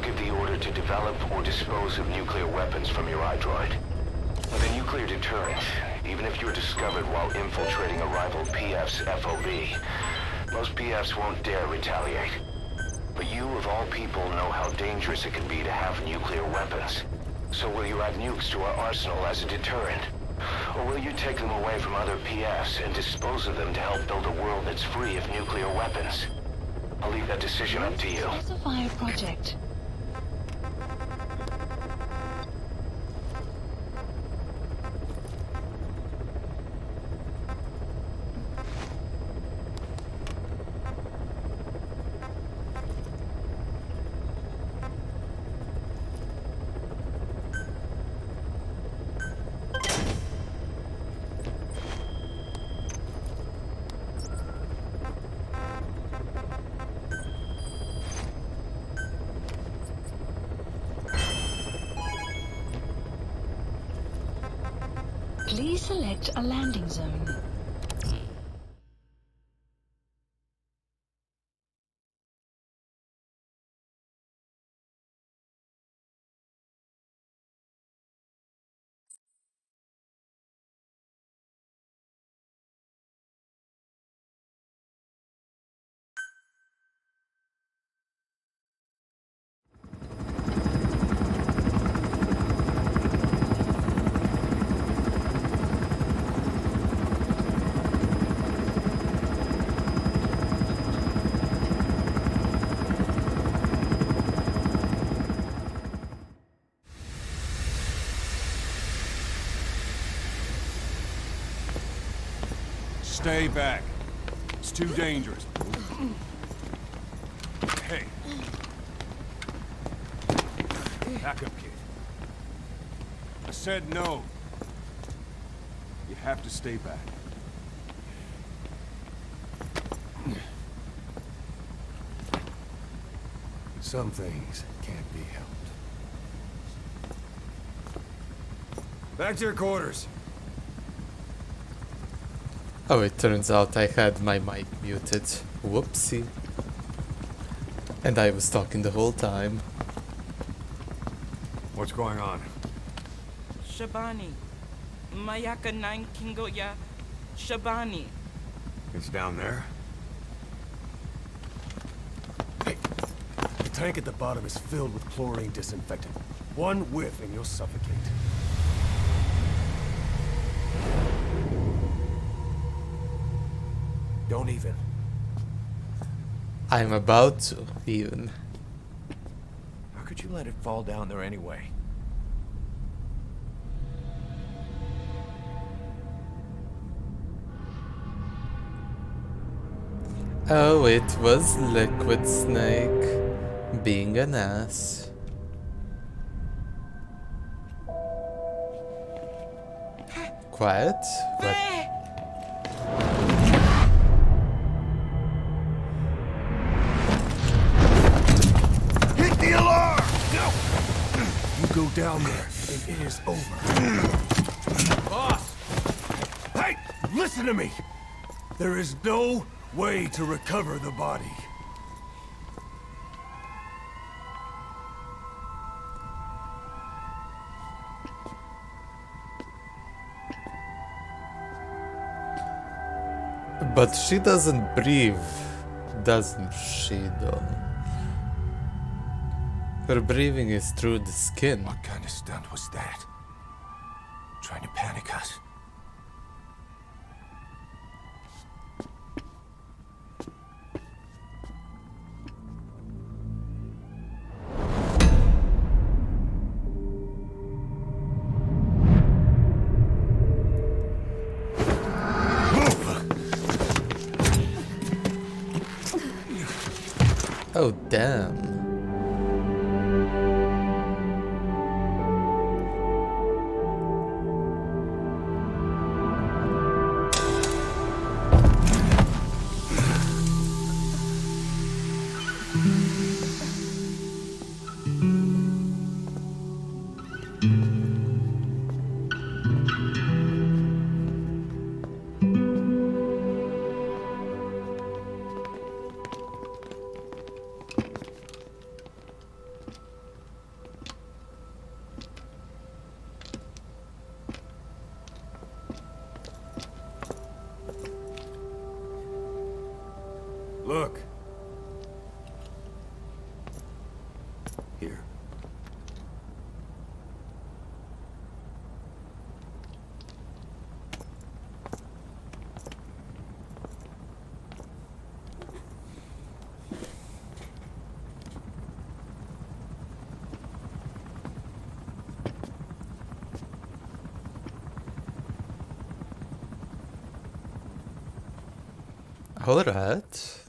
give the order to develop or dispose of nuclear weapons from your iDroid. With a nuclear deterrent, even if you're discovered while infiltrating a rival PF's FOB, most PFs won't dare retaliate. But you, of all people, know how dangerous it can be to have nuclear weapons. So will you add nukes to our arsenal as a deterrent? Or will you take them away from other PFs and dispose of them to help build a world that's free of nuclear weapons? I'll leave that decision up to you. Specify a project. Please select a landing zone. Stay back. It's too dangerous. Hey. Back up, kid. I said no. You have to stay back. Some things can't be helped. Back to your quarters. Oh, it turns out I had my mic muted. Whoopsie. And I was talking the whole time. What's going on? Shabani. Mayaka 9 Kingoya. Shabani. It's down there. Hey, the tank at the bottom is filled with chlorine disinfectant. One whiff and you'll suffocate. Don't even. I'm about to, even. How could you let it fall down there anyway? Oh, it was Liquid Snake being an ass. Quiet? What? Hit the alarm! No! You go down there, and it is over. Boss! Hey! Listen to me! There is no way to recover the body. But she doesn't breathe, doesn't she, though? Her breathing is through the skin. What kind of stunt was that? Trying to panic us? Oh, damn. Alright.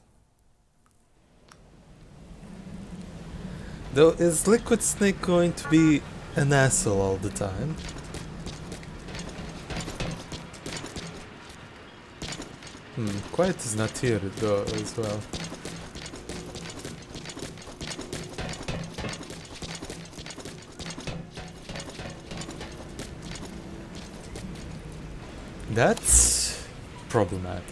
Though, is Liquid Snake going to be an asshole all the time? Quiet is not here though as well. That's problematic.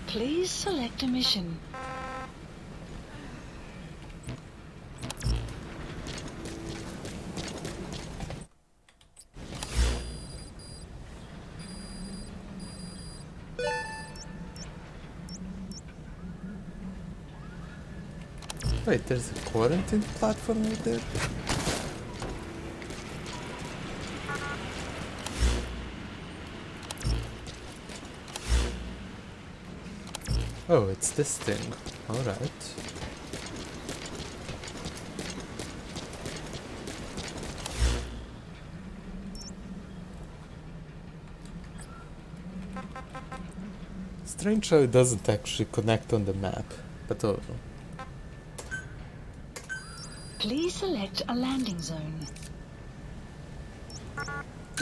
Please select a mission. Wait, there's a quarantine platform right there? Oh, it's this thing. Alright. Strange how it doesn't actually connect on the map, but oh. Please select a landing zone.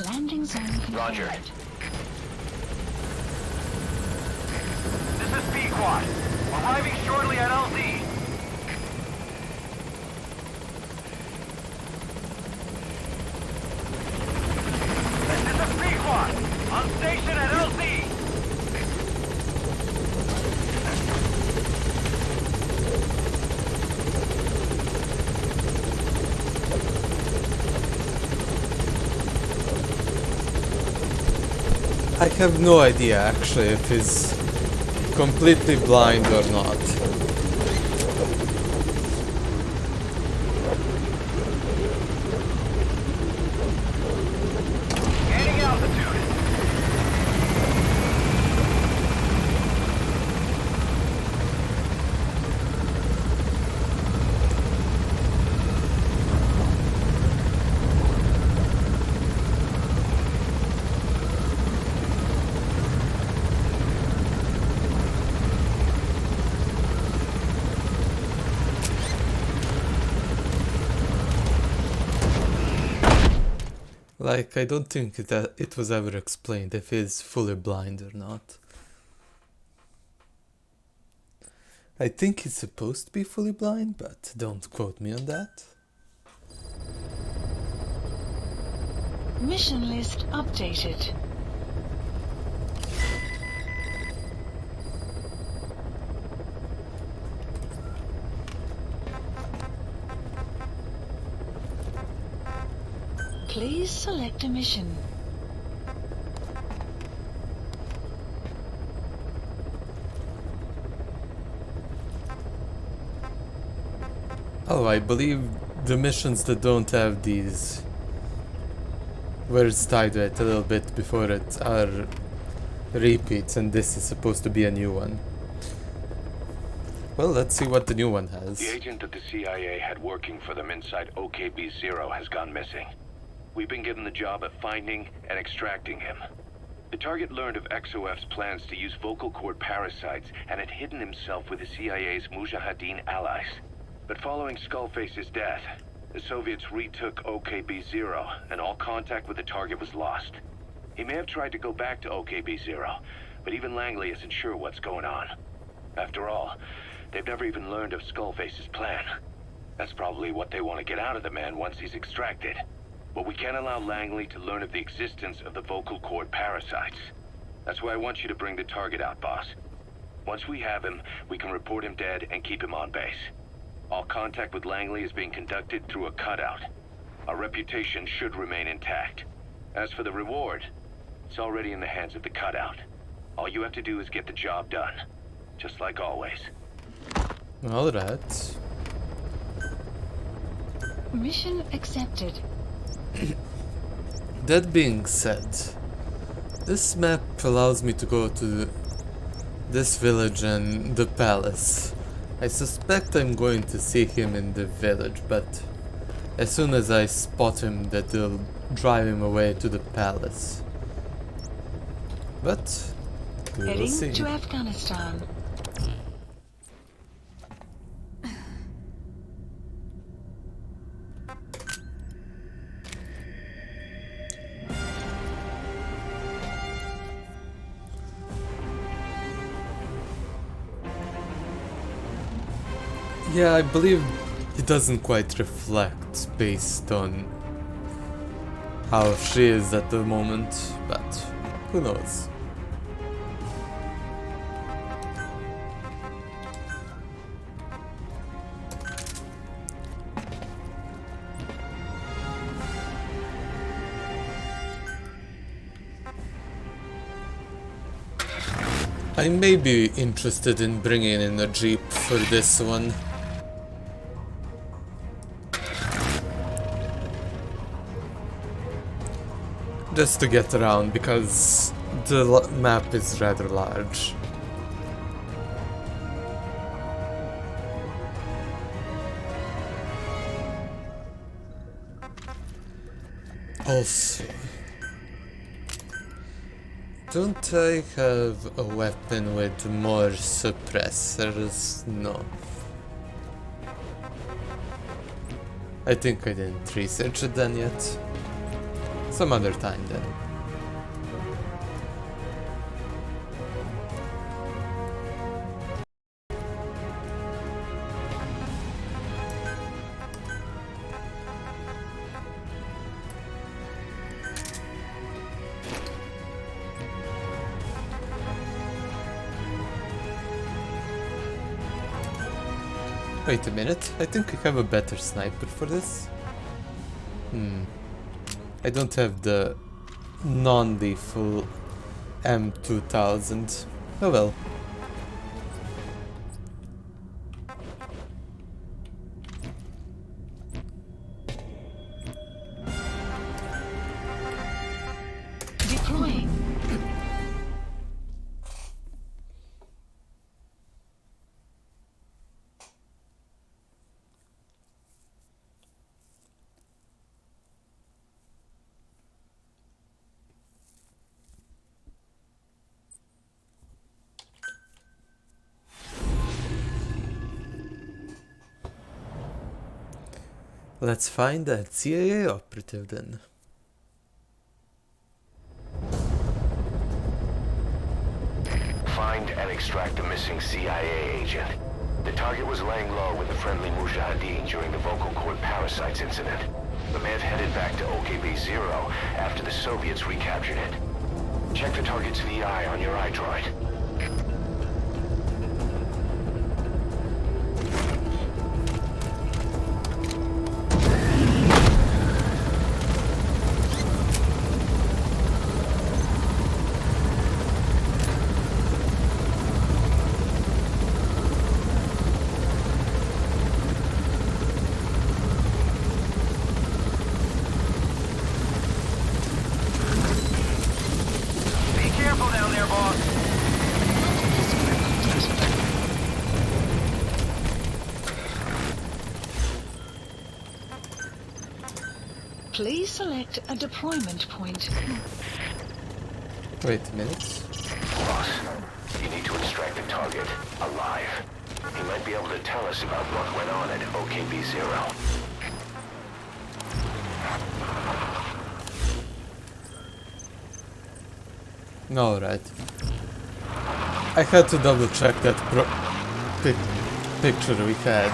Landing zone confirmed. Roger. This is Pequod. Arriving shortly at LZ. This is Pequod. On station at LZ. I have no idea actually if he's completely blind or not. Gaining altitude. Like, I don't think that it was ever explained if he's fully blind or not. I think he's supposed to be fully blind, but don't quote me on that. Mission list updated. Please select a mission. Oh, I believe the missions that don't have these words tied to it a little bit before it are repeats, and this is supposed to be a new one. Well, let's see what the new one has. The agent that the CIA had working for them inside OKB-0 has gone missing. We've been given the job of finding and extracting him. The target learned of XOF's plans to use vocal cord parasites and had hidden himself with the CIA's Mujahideen allies. But following Skullface's death, the Soviets retook OKB-0 and all contact with the target was lost. He may have tried to go back to OKB-0, but even Langley isn't sure what's going on. After all, they've never even learned of Skullface's plan. That's probably what they want to get out of the man once he's extracted. But we can't allow Langley to learn of the existence of the vocal cord parasites. That's why I want you to bring the target out, boss. Once we have him, we can report him dead and keep him on base. All contact with Langley is being conducted through a cutout. Our reputation should remain intact. As for the reward, it's already in the hands of the cutout. All you have to do is get the job done. Just like always. Alright. Mission accepted. That being said, this map allows me to go to this village and the palace. I suspect I'm going to see him in the village, but as soon as I spot him, that will drive him away to the palace. But we will Heading see. to Afghanistan. Yeah, I believe it doesn't quite reflect based on how she is at the moment, but who knows? I may be interested in bringing in a jeep for this one. Just to get around, because the map is rather large. Also, don't I have a weapon with more suppressors? No. I think I didn't research it then yet. Some other time then. Wait a minute, I think I have a better sniper for this. I don't have the non-lethal M2000. Oh well. Deploying. Let's find that CIA operative then. Find and extract the missing CIA agent. The target was laying low with the friendly Mujahideen during the vocal cord parasites incident. The man headed back to OKB-0 after the Soviets recaptured it. Check the target's VI on your iDroid. Please select a deployment point. Wait a minute. Boss, you need to extract the target alive. He might be able to tell us about what went on at OKB-0. Alright. I had to double check that picture we had.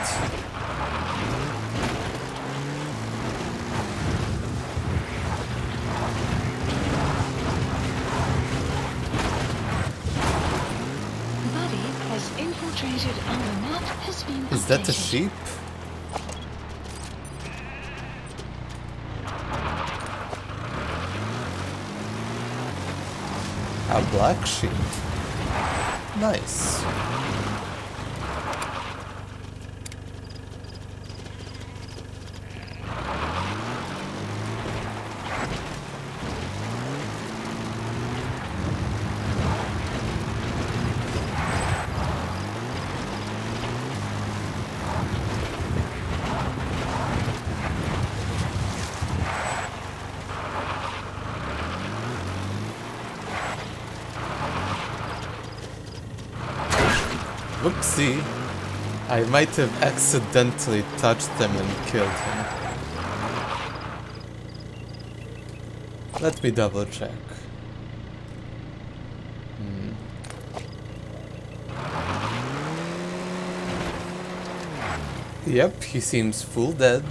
Buddy has infiltrated and the map has been Is that a updated. sheep? A black sheep. Nice. see. I might have accidentally touched him and killed him. Let me double check. Yep, he seems full dead.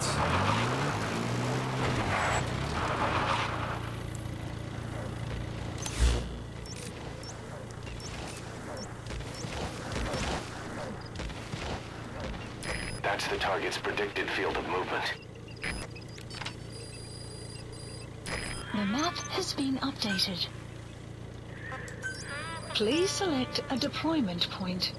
That's the target's predicted field of movement. The map has been updated. Please select a deployment point.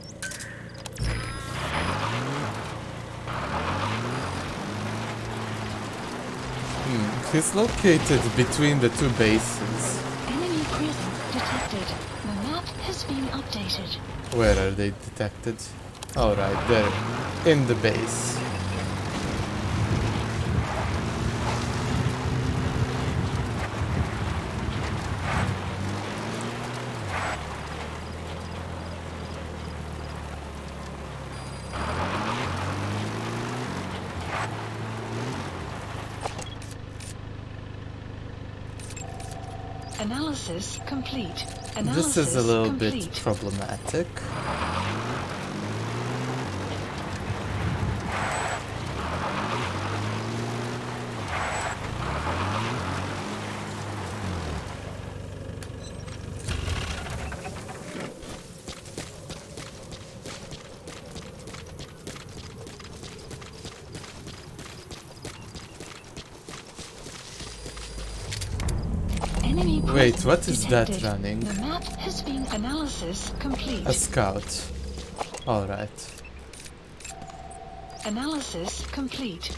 He's located between the two bases. Enemy presence detected. The map has been updated. Where are they detected? Alright, they're in the base. Analysis complete. This is a little bit complete. problematic. Enemy Wait, presence what is that detected. running? The map has been analysis complete. A scout. Alright. Analysis complete.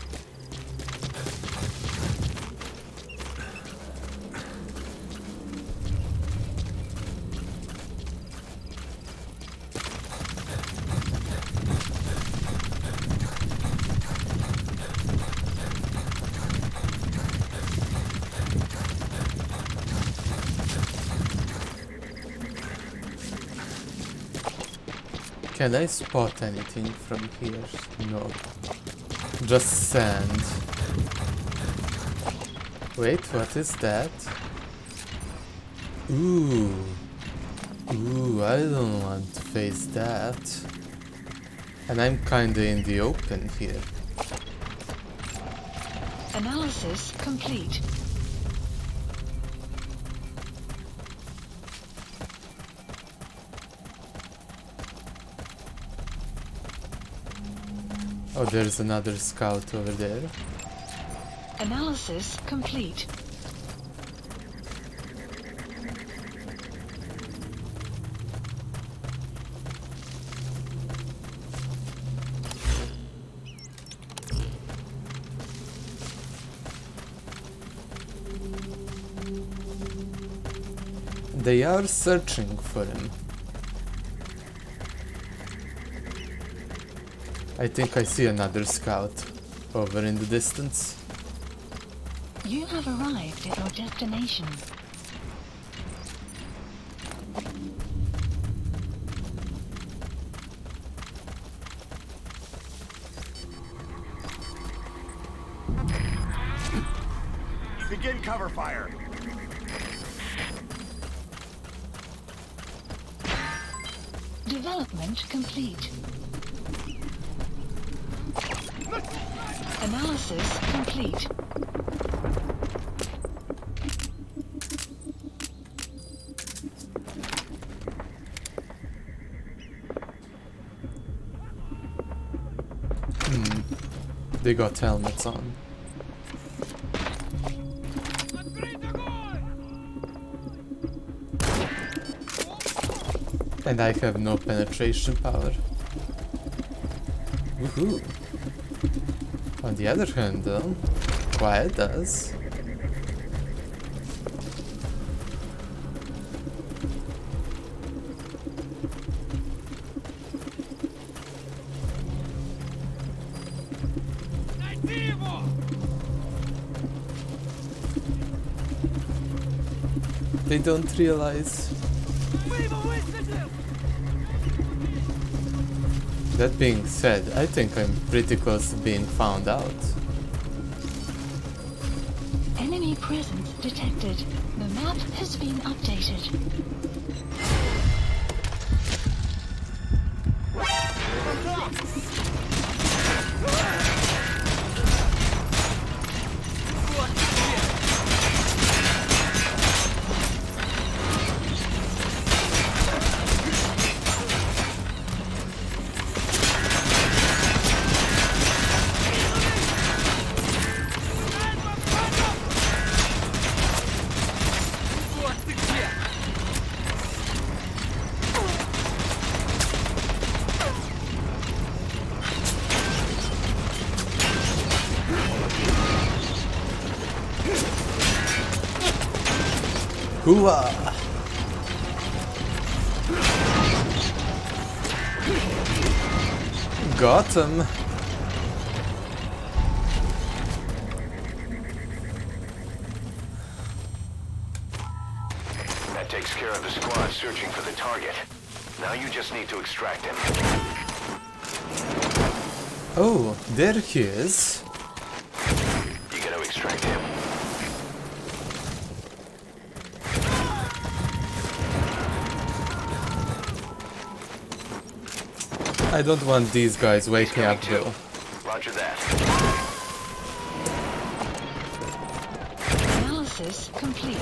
Can I spot anything from here? No. Just sand. Wait, what is that? Ooh. Ooh, I don't want to face that. And I'm kinda in the open here. Analysis complete. Oh, there's another scout over there. Analysis complete. They are searching for him. I think I see another scout over in the distance. You have arrived at your destination. Begin cover fire. Development complete. Analysis complete. They got helmets on. And I have no penetration power. Woohoo! On the other hand though, Quiet does. They don't realize. That being said, I think I'm pretty close to being found out. Enemy presence detected. The map has been updated. Hooah! Got him! That takes care of the squad searching for the target. Now you just need to extract him. Oh, there he is. You gotta extract him. I don't want these guys waking up Coming though. to. Roger that. Analysis complete.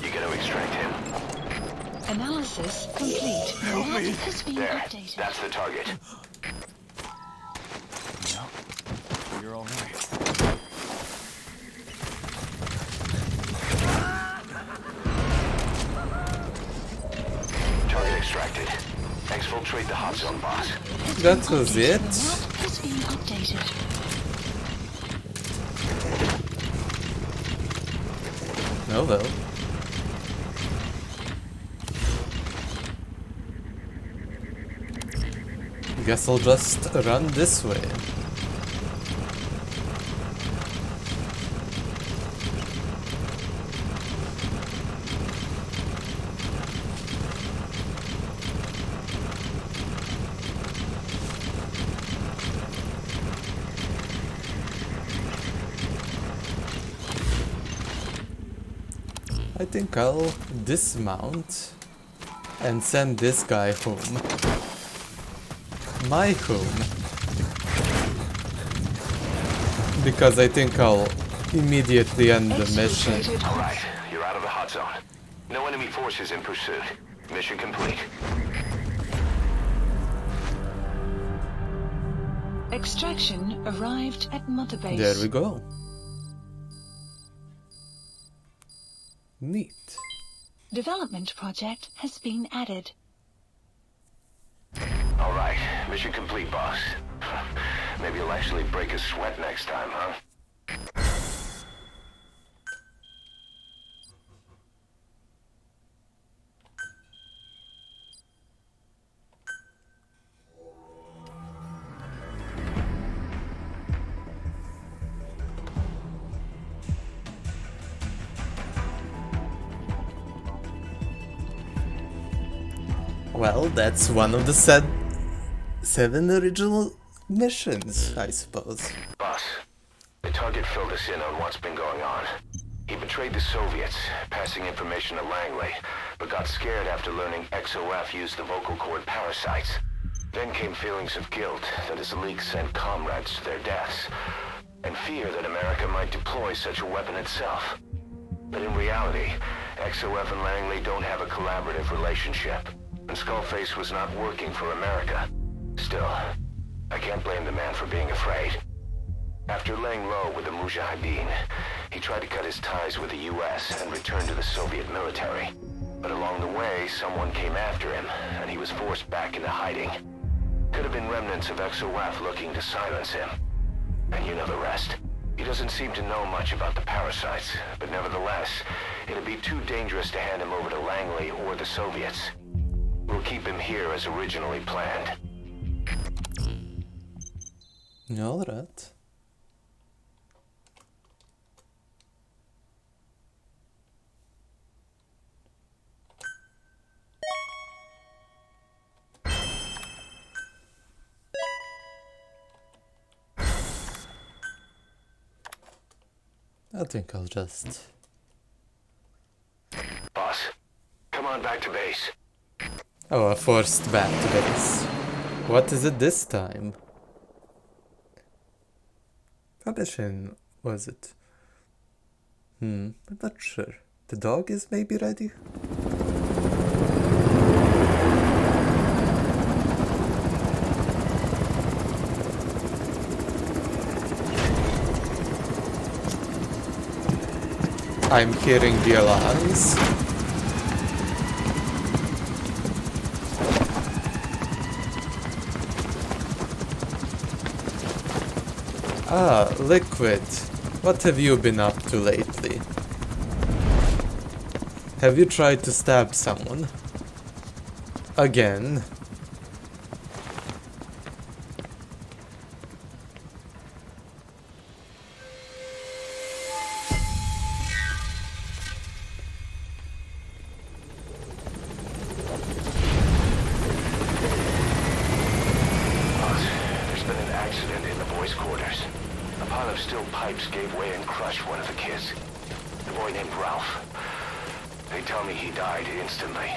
You gotta extract him. Analysis complete. The map has been There. updated. That's the target. You're all right. Target extracted. Exfiltrate the hot zone, boss. That was it. The map has been updated. Oh well. Guess I'll just run this way. I think I'll dismount and send this guy home. My home. Because I think I'll immediately end the mission. Alright, you're out of the hot zone. No enemy forces in pursuit. Mission complete. Extraction arrived at Mother Base. There we go. Neat. Development project has been added. Alright, mission complete, boss. Maybe you'll actually break a sweat next time, huh? Well, that's one of the 7 original missions, I suppose. Boss, the target filled us in on what's been going on. He betrayed the Soviets, passing information to Langley, but got scared after learning XOF used the vocal cord parasites. Then came feelings of guilt that his leak sent comrades to their deaths, and fear that America might deploy such a weapon itself. But in reality, XOF and Langley don't have a collaborative relationship, and Skullface was not working for America. Still, I can't blame the man for being afraid. After laying low with the Mujahideen, he tried to cut his ties with the US and return to the Soviet military. But along the way, someone came after him, and he was forced back into hiding. Could have been remnants of XOF looking to silence him. And you know the rest. He doesn't seem to know much about the parasites, but nevertheless, it'd be too dangerous to hand him over to Langley or the Soviets. here as originally planned. Alright. I think I'll just... Boss, come on back to base. Oh, a forced back to base. What is it this time? What mission was it? I'm not sure. The dog is maybe ready? I'm hearing the alarms. Ah, Liquid. What have you been up to lately? Have you tried to stab someone? Again? There's been an accident in the boys' quarters. A pile of steel pipes gave way and crushed one of the kids. The boy named Ralph. They tell me he died instantly.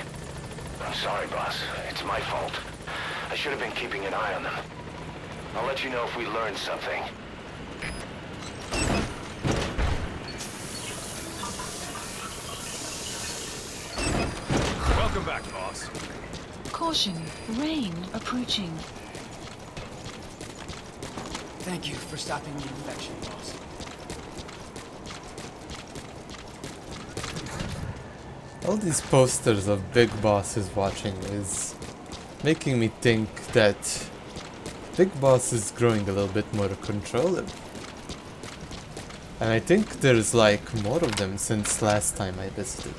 I'm sorry, boss. It's my fault. I should have been keeping an eye on them. I'll let you know if we learn something. Welcome back, boss. Caution, rain approaching. Thank you for stopping the infection, boss. All these posters of big bosses watching is making me think that Big Boss is growing a little bit more controlling. And I think there's like more of them since last time I visited.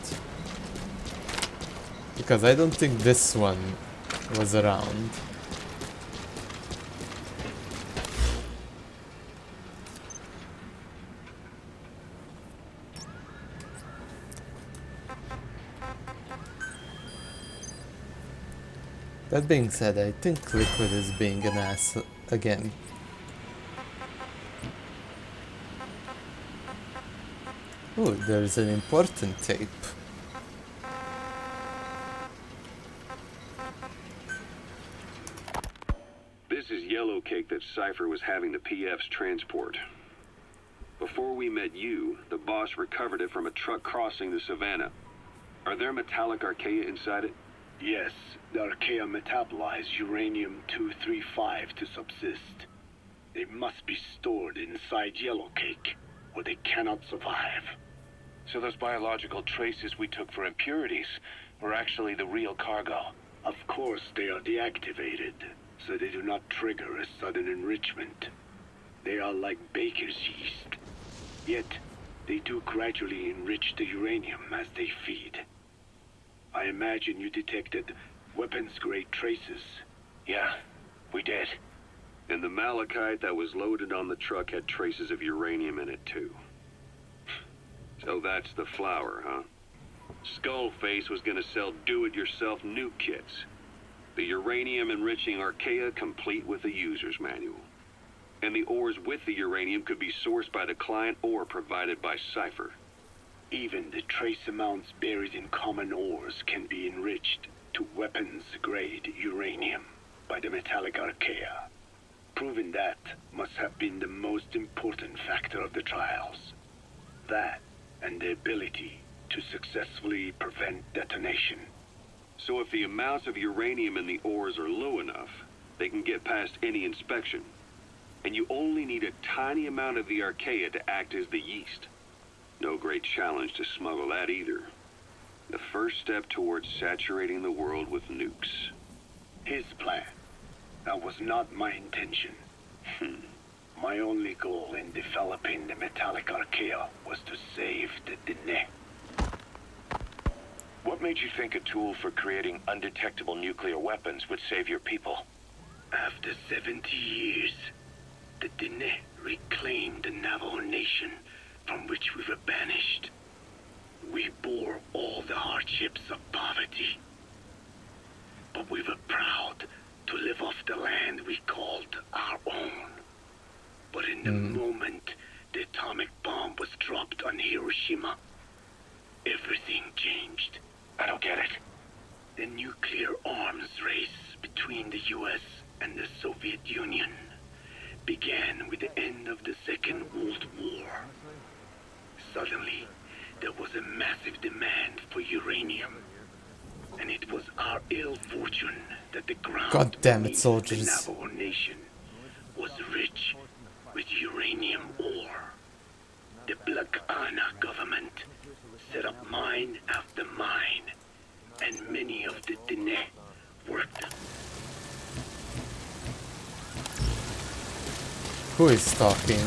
Because I don't think this one was around. That being said, I think Liquid is being an ass again. Oh, there's an important tape. This is Yellowcake that Cypher was having the PF's transport. Before we met you, the boss recovered it from a truck crossing the Savannah. Are there metallic archaea inside it? Yes, the archaea metabolize uranium-235 to subsist. They must be stored inside Yellowcake, or they cannot survive. So those biological traces we took for impurities were actually the real cargo. Of course, they are deactivated, so they do not trigger a sudden enrichment. They are like baker's yeast. Yet, they do gradually enrich the uranium as they feed. I imagine you detected weapons-grade traces. Yeah, we did. And the malachite that was loaded on the truck had traces of uranium in it too. So that's the flower, huh? Skullface was gonna sell do-it-yourself nuke kits. The uranium-enriching archaea complete with a user's manual. And the ores with the uranium could be sourced by the client or provided by Cypher. Even the trace amounts buried in common ores can be enriched to weapons-grade uranium by the metallic archaea. Proving that must have been the most important factor of the trials. That and the ability to successfully prevent detonation. So if the amounts of uranium in the ores are low enough, they can get past any inspection. And you only need a tiny amount of the archaea to act as the yeast. No great challenge to smuggle that either. The first step towards saturating the world with nukes. His plan. That was not my intention. My only goal in developing the metallic archaea was to save the Dene. What made you think a tool for creating undetectable nuclear weapons would save your people? After 70 years, the Diné reclaimed the Navajo Nation from which we were banished. We bore all the hardships of poverty, but we were proud to live off the land we called our own. But in the moment the atomic bomb was dropped on Hiroshima, everything changed. I don't get it. The nuclear arms race between the US and the Soviet Union began with the end of the Second World War. Suddenly, there was a massive demand for uranium. And it was our ill fortune that the ground God damn it, beneath soldiers. the Navajo Nation was rich with uranium ore. The Black Ana government set up mine after mine, and many of the Diné worked them. Who is talking?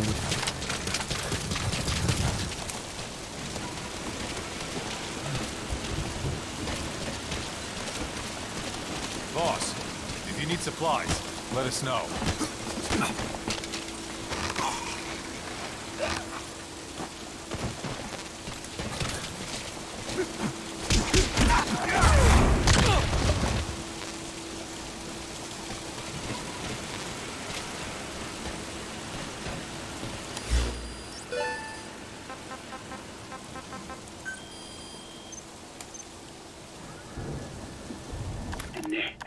Boss, if you need supplies, let us know.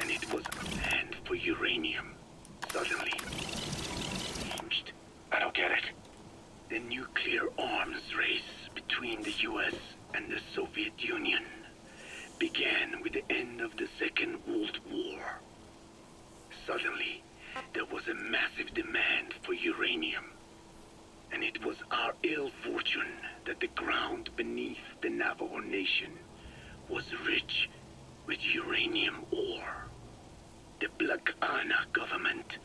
And it was a demand for uranium. Suddenly, changed. I don't get it. The nuclear arms race between the US and the Soviet Union began with the end of the Second World War. Suddenly, there was a massive demand for uranium. And it was our ill fortune that the ground beneath the Navajo Nation was rich with uranium ore. The Black Ana government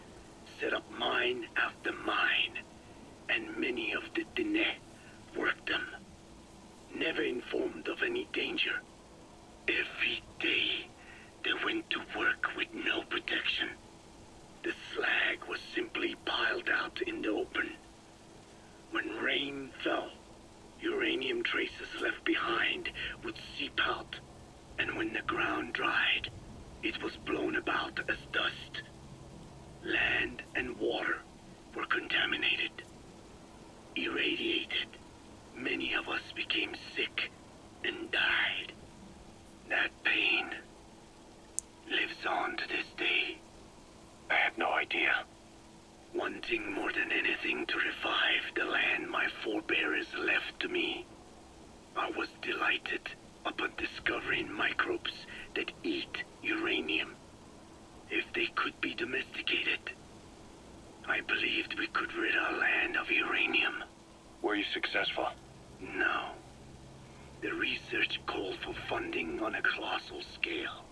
set up mine after mine, and many of the Diné worked them, never informed of any danger. Every day, they went to work with no protection. The slag was simply piled out in the open. When rain fell, uranium traces left behind would seep out, and when the ground dried, it was blown about as dust. Land and water were contaminated, irradiated. Many of us became sick and died. That pain lives on to this day. I had no idea. Wanting more than anything to revive the land my forebears left to me, I was delighted upon discovering microbes that eat uranium. If they could be domesticated, I believed we could rid our land of uranium. Were you successful? No. The research called for funding on a colossal scale.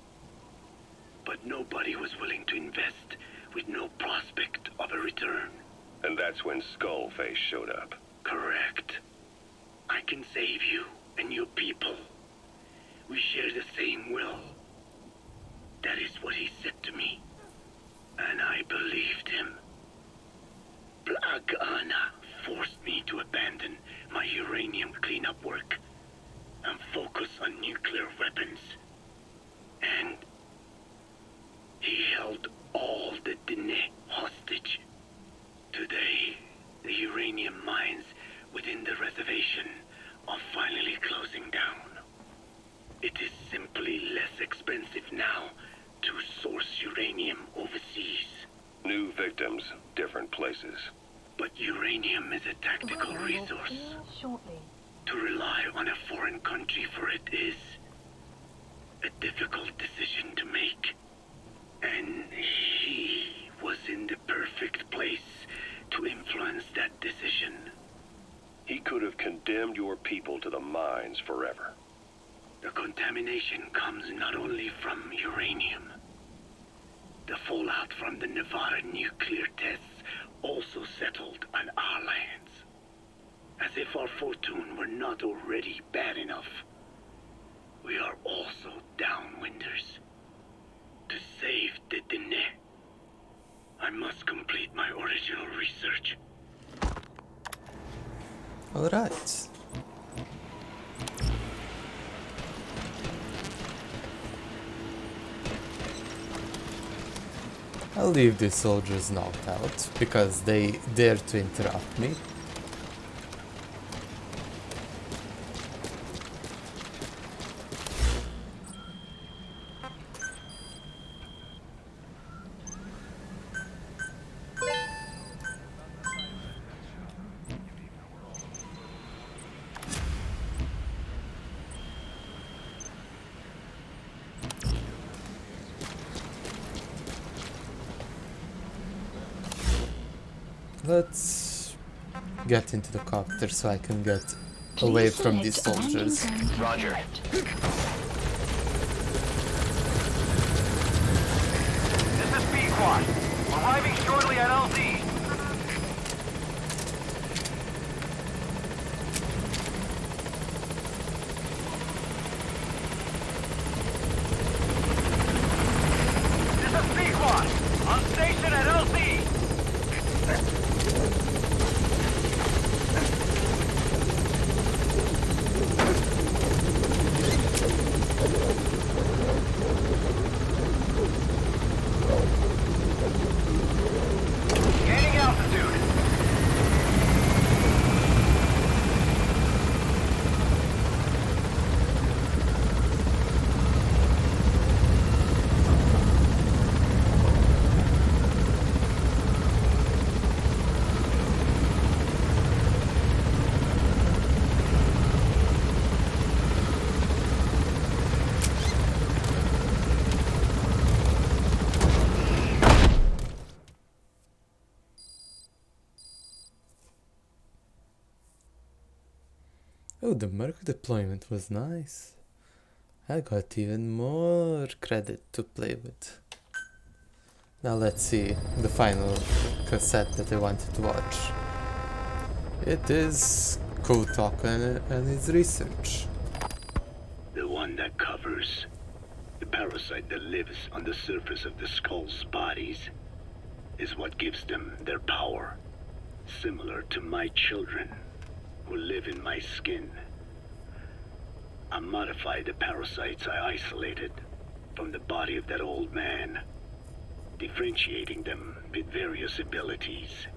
But nobody was willing to invest with no prospect of a return. And that's when Skullface showed up. Correct. I can save you and your people. We share the same will. That is what he said to me. And I believed him. Black Ana forced me to abandon my uranium cleanup work and focus on nuclear weapons. And he held all the Diné hostage. Today, the uranium mines within the reservation are finally closing down. It is simply less expensive now to source uranium overseas. New victims, different places. But uranium is a tactical resource. To rely on a foreign country for it is a difficult decision to make. And he was in the perfect place to influence that decision. He could have condemned your people to the mines forever. The contamination comes not only from uranium. The fallout from the Nevada nuclear tests also settled on our lands. As if our fortune were not already bad enough. We are also downwinders. To save the Dene, I must complete my original research. Alright. I'll leave these soldiers knocked out because they dare to interrupt me. Let's get into the copter so I can get away Please from these select landing soldiers. zone Roger. confirmed. This is B-Quad. Arriving shortly at LZ. This is B-Quad. On station at LZ. Gaining altitude. Oh, the Merc deployment was nice. I got even more credit to play with. Now let's see the final cassette that I wanted to watch. It is Kotok and his research. The one that covers. The parasite that lives on the surface of the skull's bodies is what gives them their power. Similar to my children, who live in my skin. I modified the parasites I isolated from the body of that old man, differentiating them with various abilities.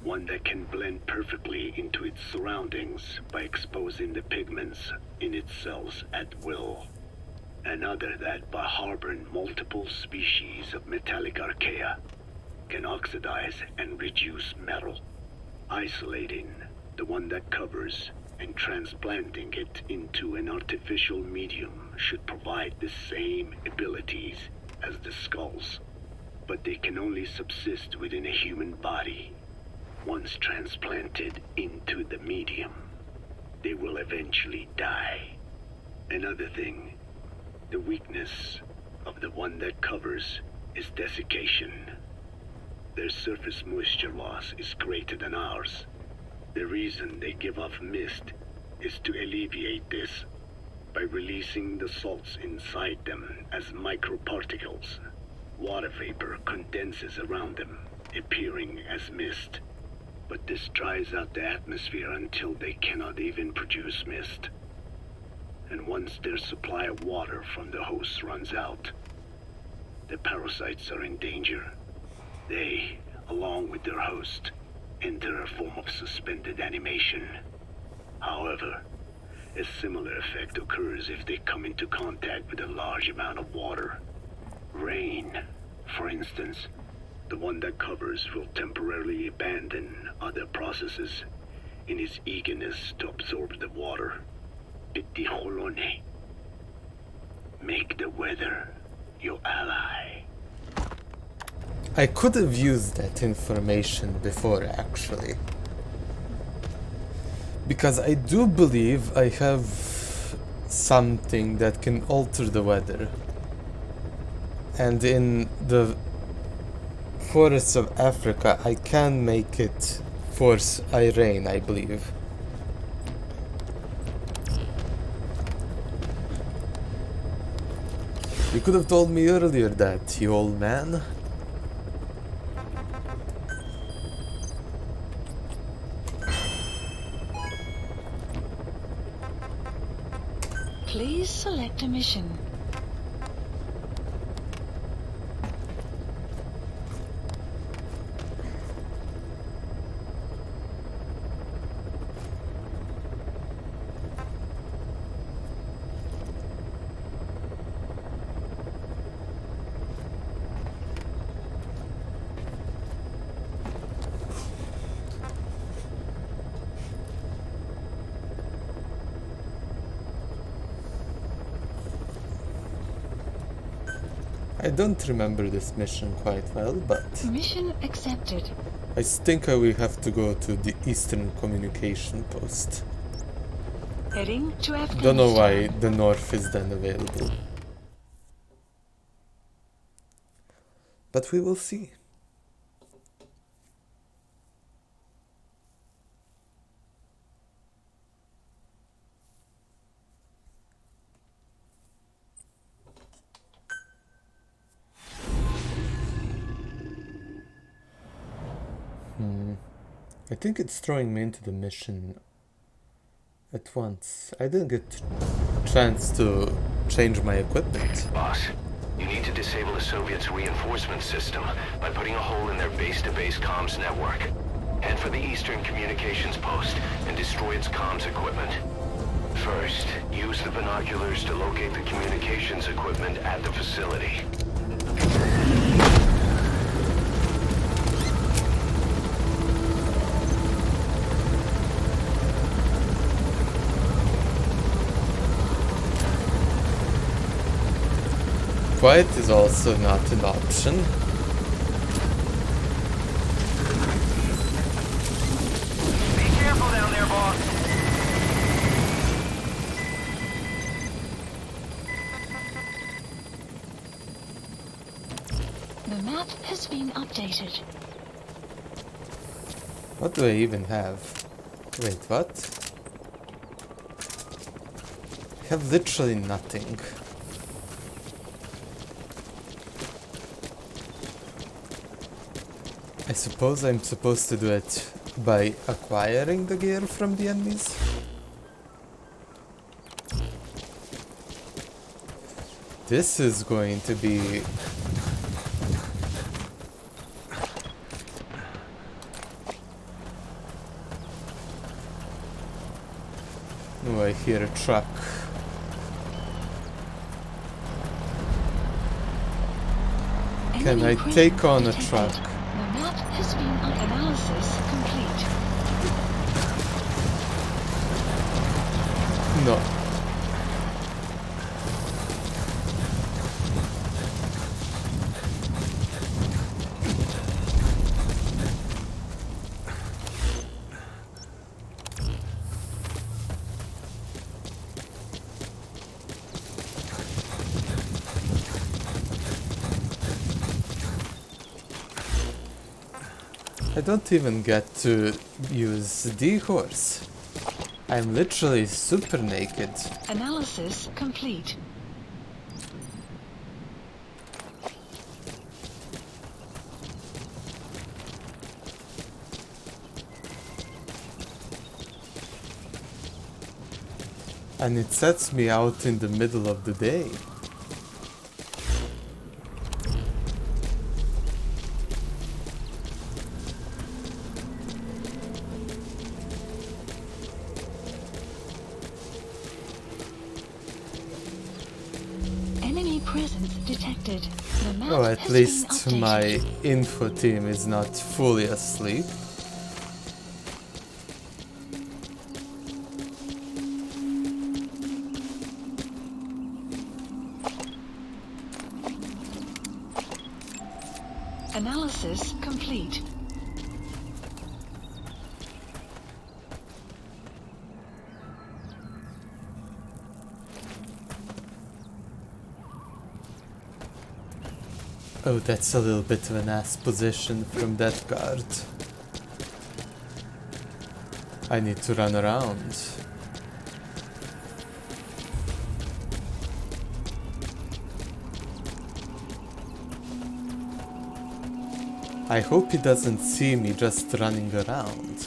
One that can blend perfectly into its surroundings by exposing the pigments in its cells at will. Another that, by harboring multiple species of metallic archaea, can oxidize and reduce metal. Isolating the one that covers and transplanting it into an artificial medium should provide the same abilities as the skulls, but they can only subsist within a human body. Once transplanted into the medium, they will eventually die. Another thing, the weakness of the one that covers is desiccation. Their surface moisture loss is greater than ours. The reason they give off mist is to alleviate this by releasing the salts inside them as microparticles. Water vapor condenses around them, appearing as mist. But this dries out the atmosphere until they cannot even produce mist. And once their supply of water from the host runs out, the parasites are in danger. They, along with their host, enter a form of suspended animation. However, a similar effect occurs if they come into contact with a large amount of water. Rain, for instance. The one that covers will temporarily abandon other processes in its eagerness to absorb the water. Pitijolone. Make the weather your ally. I could have used that information before, actually. Because I do believe I have something that can alter the weather. And in the forests of Africa, I can make it force a rain, I believe. You could have told me earlier that, you old man. Please select a mission. I don't remember this mission quite well, but Mission accepted. I think I will have to go to the Eastern Communication Post. Heading to Afghanistan. Don't know why the North is then available. But we will see. I think it's throwing me into the mission at once. I didn't get chance to change my equipment. Boss, you need to disable the Soviets' reinforcement system by putting a hole in their base-to-base comms network. Head for the Eastern Communications Post and destroy its comms equipment. First, use the binoculars to locate the communications equipment at the facility. Quiet is also not an option. Be careful down there, boss. The map has been updated. What do I even have? Wait, what? I have literally nothing. I suppose I'm supposed to do it by acquiring the gear from the enemies? This is going to be... Oh, I hear a truck. Can I take on a truck? The map has been analysis complete. No. I don't even get to use the horse. I'm literally super naked. Analysis complete. And it sets me out in the middle of the day. Enemy presence detected. The map Oh, at has least been my updated. info team is not fully asleep. Analysis complete. Oh, that's a little bit of an ass position from that guard. I need to run around. I hope he doesn't see me just running around.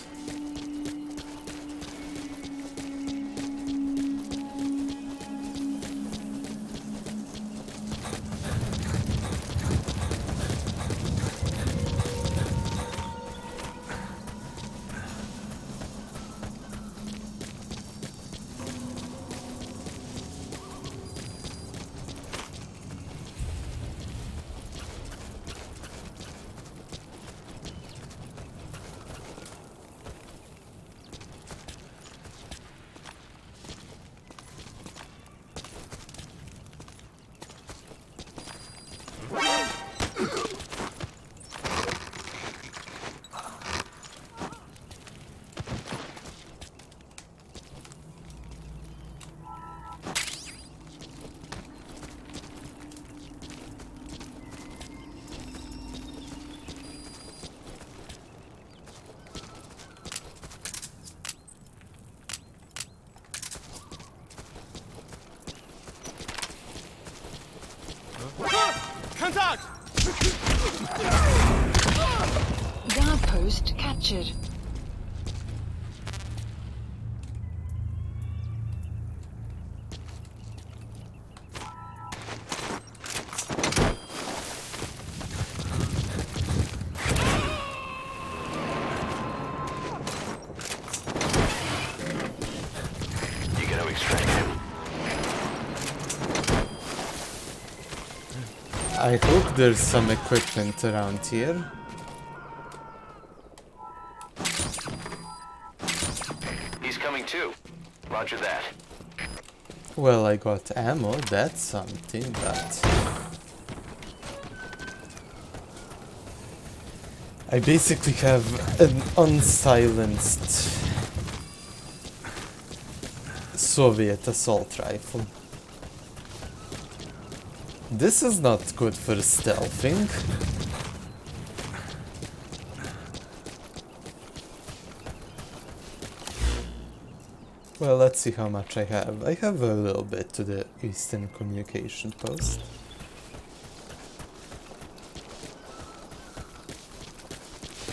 Guard post captured. You gotta extract him. I hope there's some equipment around here. He's coming too. Roger that. Well, I got ammo, that's something, but... I basically have an unsilenced Soviet assault rifle. This is not good for stealthing. Well, let's see how much I have. I have a little bit to the Eastern Communication Post.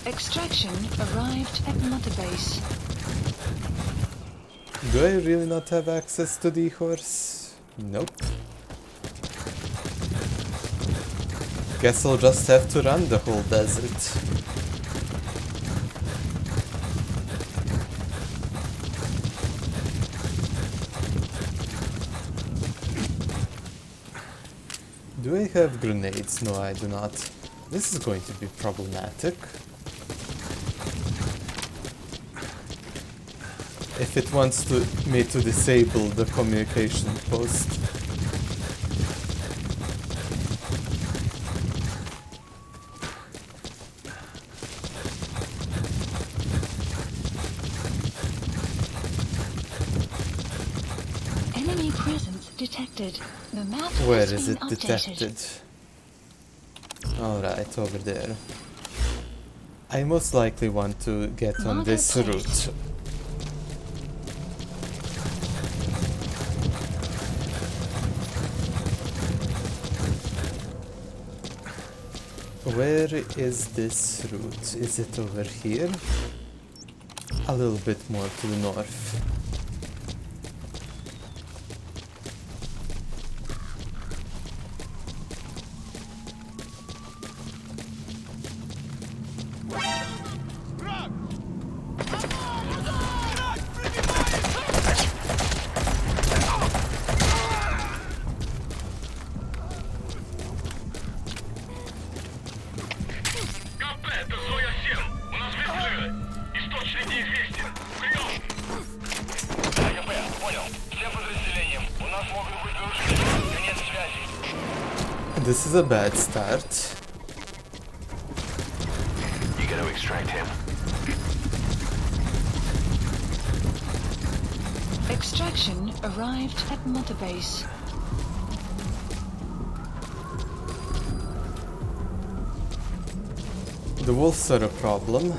Extraction arrived at Mother Base. Do I really not have access to the horse? Nope. Guess I'll just have to run the whole desert. Do I have grenades? No, I do not. This is going to be problematic. If it wants me to disable the communication post. Enemy presence detected. The map Where has is been it updated. detected? Alright, over there. I most likely want to get on Mother this Base. route. Where is this route? Is it over here? A little bit more to the north. This is a bad start. You gotta extract him. Extraction arrived at Mother Base. The wolves are a problem.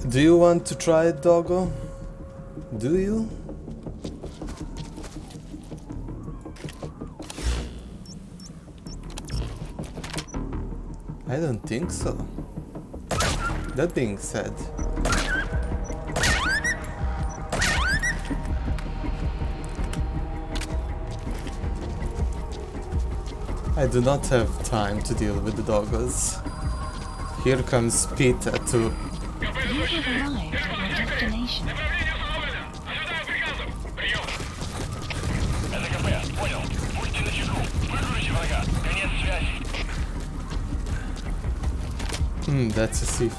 Do you want to try it, doggo? Do you? I don't think so. That being said, I do not have time to deal with the doggos. Here comes Peter to... You have arrived at your destination. That's a C4.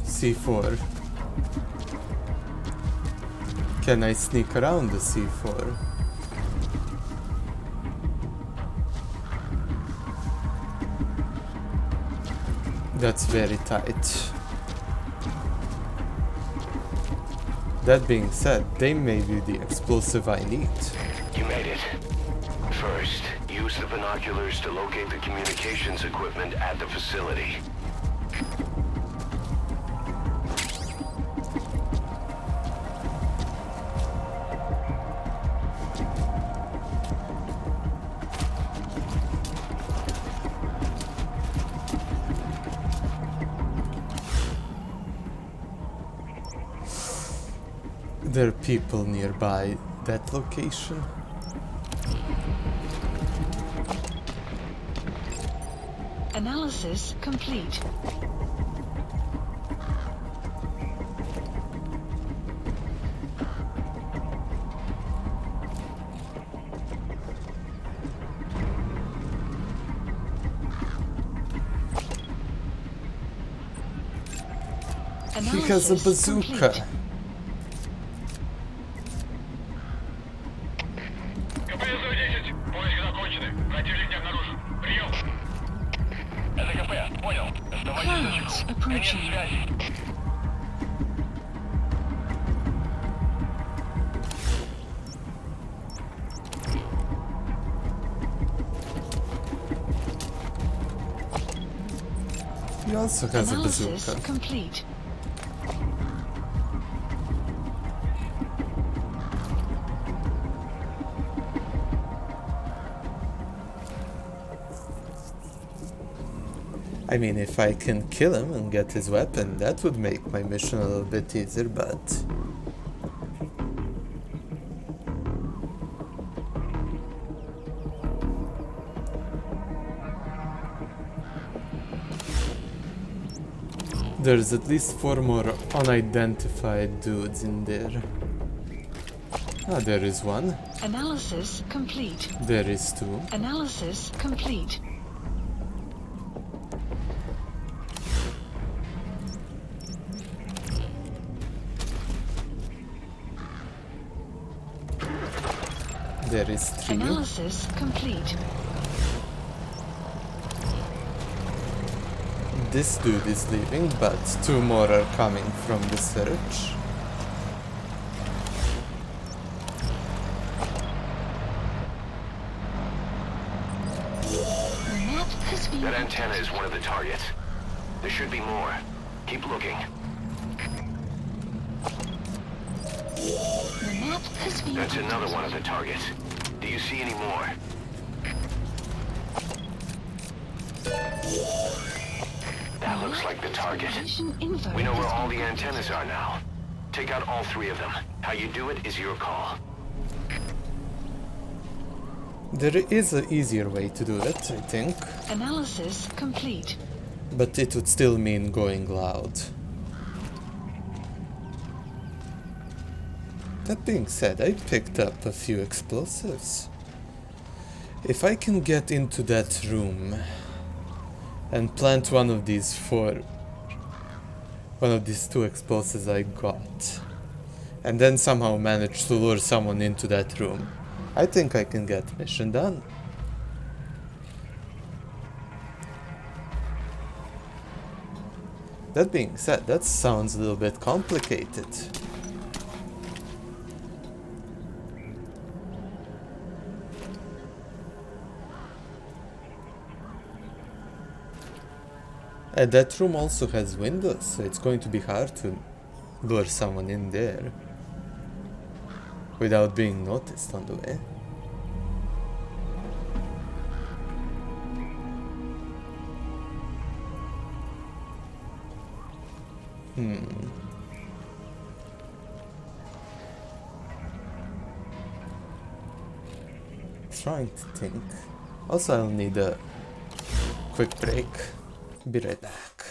C4. Can I sneak around the C4? That's very tight. That being said, they may be the explosive I need. You made it. First, use the binoculars to locate the communications equipment at the facility. There are people nearby that location. Analysis complete. He has a bazooka. Complete. Clouds approaching. He also has a Analysis bazooka. complete. I mean, if I can kill him and get his weapon, that would make my mission a little bit easier, but... There's at least 4 more unidentified dudes in there. Ah, there is one. Analysis complete. There is 2. Analysis complete. There is 3. Analysis complete. This dude is leaving, but 2 more are coming from the search. The map has been That antenna is one of the targets. There should be more. Keep looking. The map has been That's another one of the targets. Do you see any more? That looks like the target. Position info We know where has all been the antennas are now. Take out all 3 of them. How you do it is your call. There is an easier way to do it, I think. Analysis complete. But it would still mean going loud. That being said, I picked up a few explosives. If I can get into that room and plant one of these 2 explosives I got, and then somehow manage to lure someone into that room, I think I can get mission done. That being said, that sounds a little bit complicated. That room also has windows, so it's going to be hard to lure someone in there without being noticed on the way. Trying to think. Also, I'll need a quick break. Be right back.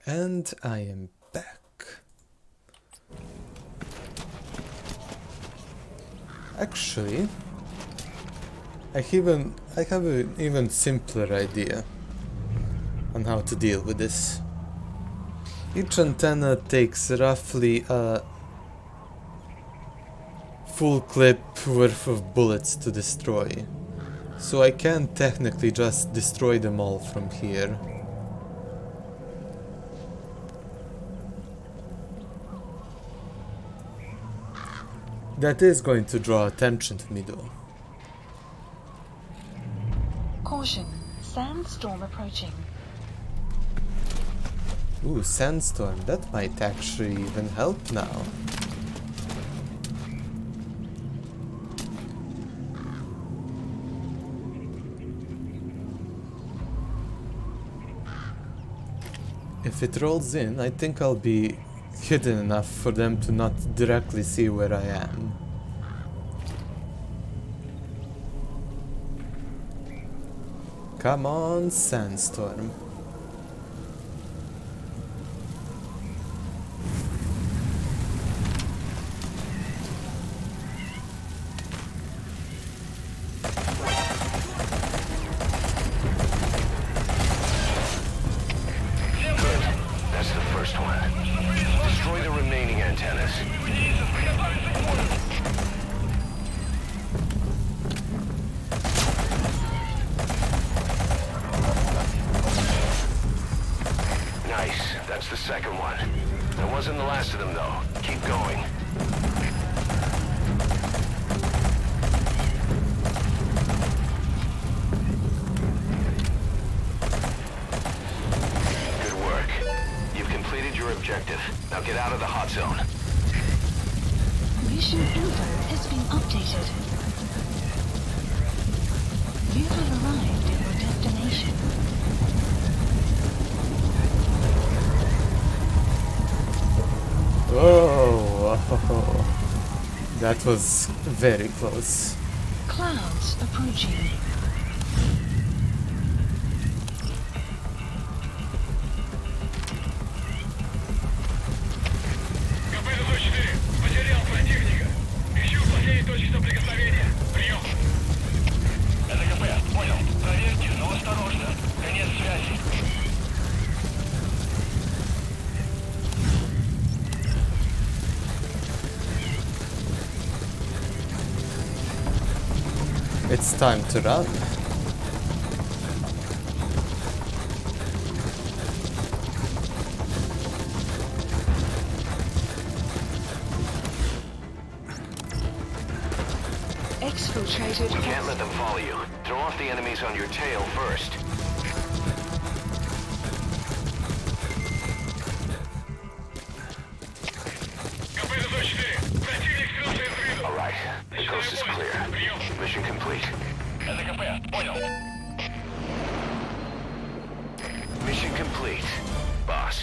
And I am back. Actually, I have an even simpler idea on how to deal with this. Each antenna takes roughly a full clip worth of bullets to destroy, so I can technically just destroy them all from here. That is going to draw attention to me though. Caution. Sandstorm approaching. Ooh, sandstorm. That might actually even help now. If it rolls in, I think I'll be hidden enough for them to not directly see where I am. Come on, Sandstorm. That's the first one. Destroy the remaining antennas. Nice. That's the second one. That wasn't the last of them, though. Keep going. Good work. You've completed your objective. Now get out of the hot zone. Mission info has been updated. You have arrived at your destination. Oh, that was very close. Clouds approaching. Потерял противника. Ищу последней точки соприкосновения. Прием. Это КП. Понял. Проверьте, но осторожно. Конец связи. It's time to run. Exfiltrated. You can't let them follow you. Throw off the enemies on your tail first. All right. The coast is clear. Mission complete. Это КП. Понял. Mission complete, boss.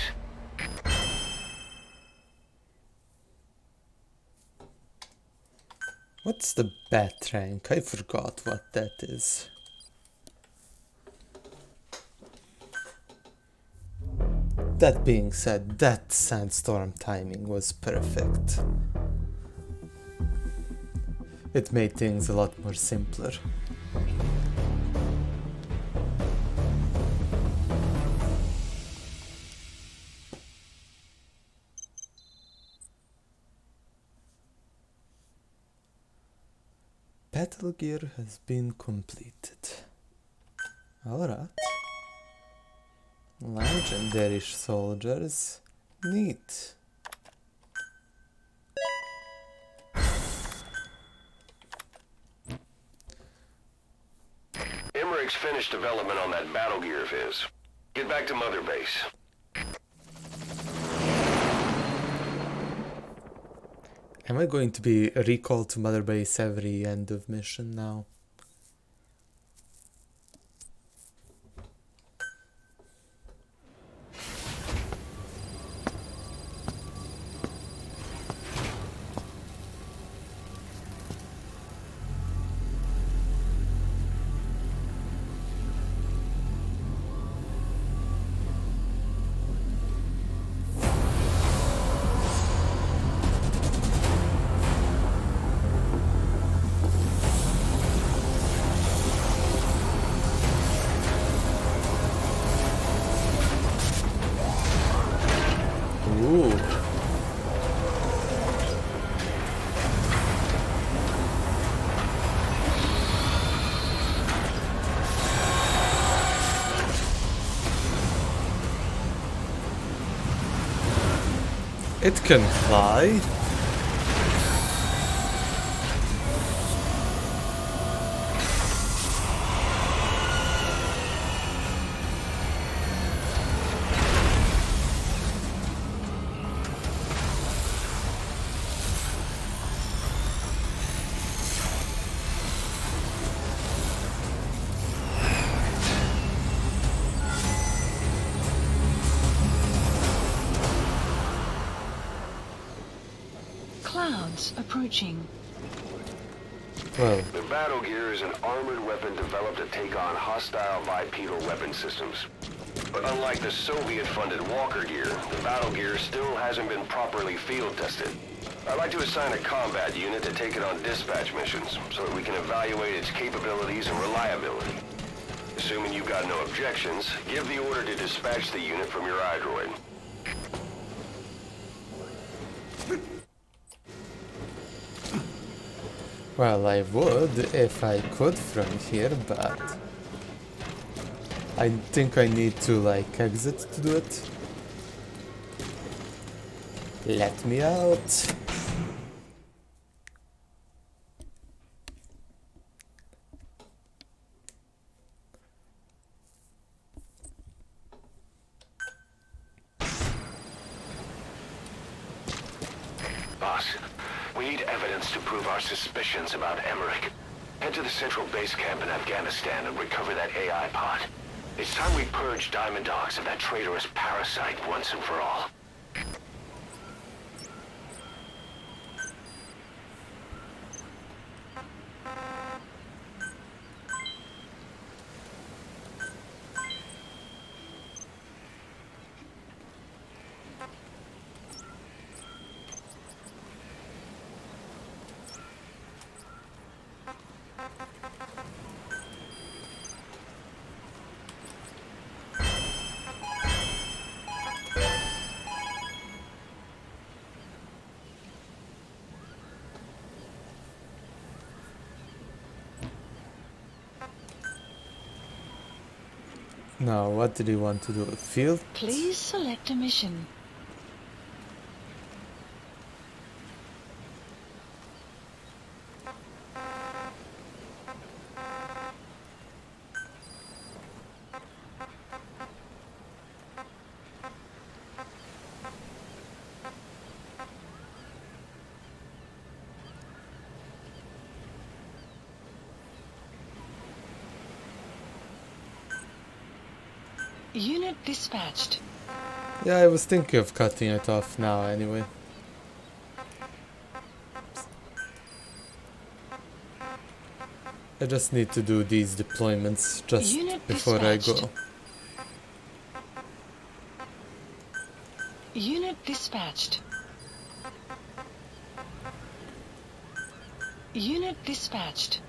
What's the bat rank? I forgot what that is. That being said, that sandstorm timing was perfect. It made things a lot more simpler. Battle gear has been completed. Alright. Legendary soldiers. Neat. Emmerich's finished development on that battle gear of his. Get back to Mother Base. Am I going to be recalled to Mother Base every end of mission now? Ooh. It can fly. Clouds approaching. Well, The Battle Gear is an armored weapon developed to take on hostile bipedal weapon systems. But unlike the Soviet-funded Walker Gear, the Battle Gear still hasn't been properly field tested. I'd like to assign a combat unit to take it on dispatch missions, so that we can evaluate its capabilities and reliability. Assuming you've got no objections, give the order to dispatch the unit from your iDroid. well, I would if I could from here, but I think I need to like exit to do it. Let me out. Boss, we need evidence to prove our suspicions about Emmerich. Head to the central base camp in Afghanistan and recover that AI pod. It's time we purge Diamond Dogs of that traitorous parasite once and for all. Now, what did you want to do? Field? Please select a mission. Unit dispatched. Yeah, I was thinking of cutting it off now anyway. I just need to do these deployments just Unit before I dispatched. go. Unit dispatched. Unit dispatched.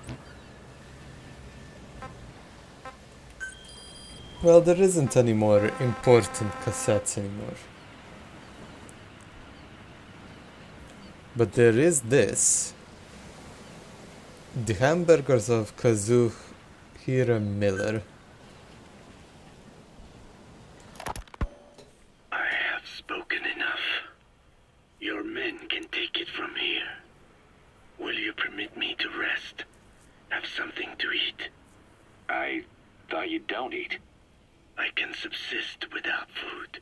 Well, there isn't any more important cassettes anymore. But there is this. The Hamburgers of Kazuhira Miller. I have spoken enough. Your men can take it from here. Will you permit me to rest? Have something to eat? I thought you don't eat. I can subsist without food.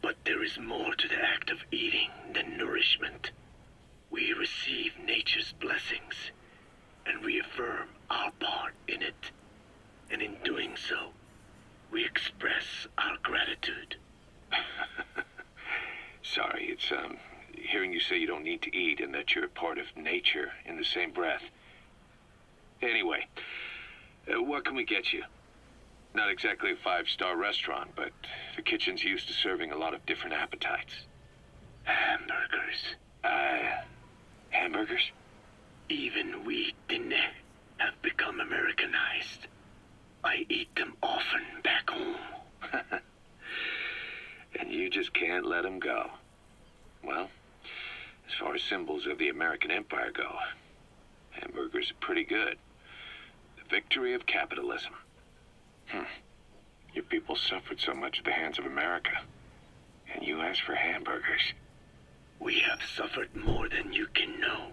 But there is more to the act of eating than nourishment. We receive nature's blessings and reaffirm our part in it. And in doing so, we express our gratitude. Sorry, it's, hearing you say you don't need to eat and that you're part of nature in the same breath. Anyway, what can we get you? Not exactly a five-star restaurant, but the kitchen's used to serving a lot of different appetites. Hamburgers. Hamburgers? Even we Dinne have become Americanized. I eat them often back home. And you just can't let them go. Well, as far as symbols of the American Empire go, hamburgers are pretty good. The victory of capitalism. Your people suffered so much at the hands of America. And you asked for hamburgers. We have suffered more than you can know.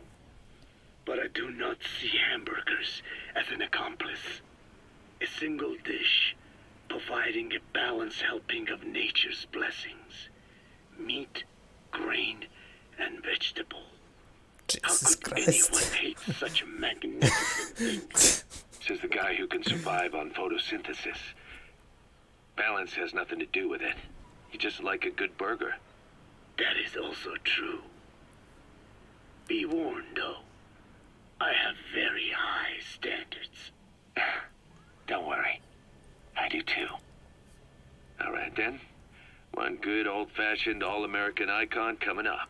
But I do not see hamburgers as an accomplice. A single dish, providing a balanced helping of nature's blessings. Meat, grain, and vegetable. Jesus How could Christ. anyone hate such magnificent things? Says the guy who can survive on photosynthesis. Balance has nothing to do with it. You just like a good burger. That is also true. Be warned, though. I have very high standards. Don't worry. I do too. All right, then. One good old-fashioned all-American icon coming up.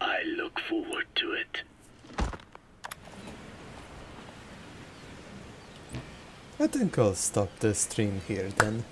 I look forward to it. I think I'll stop the stream here then.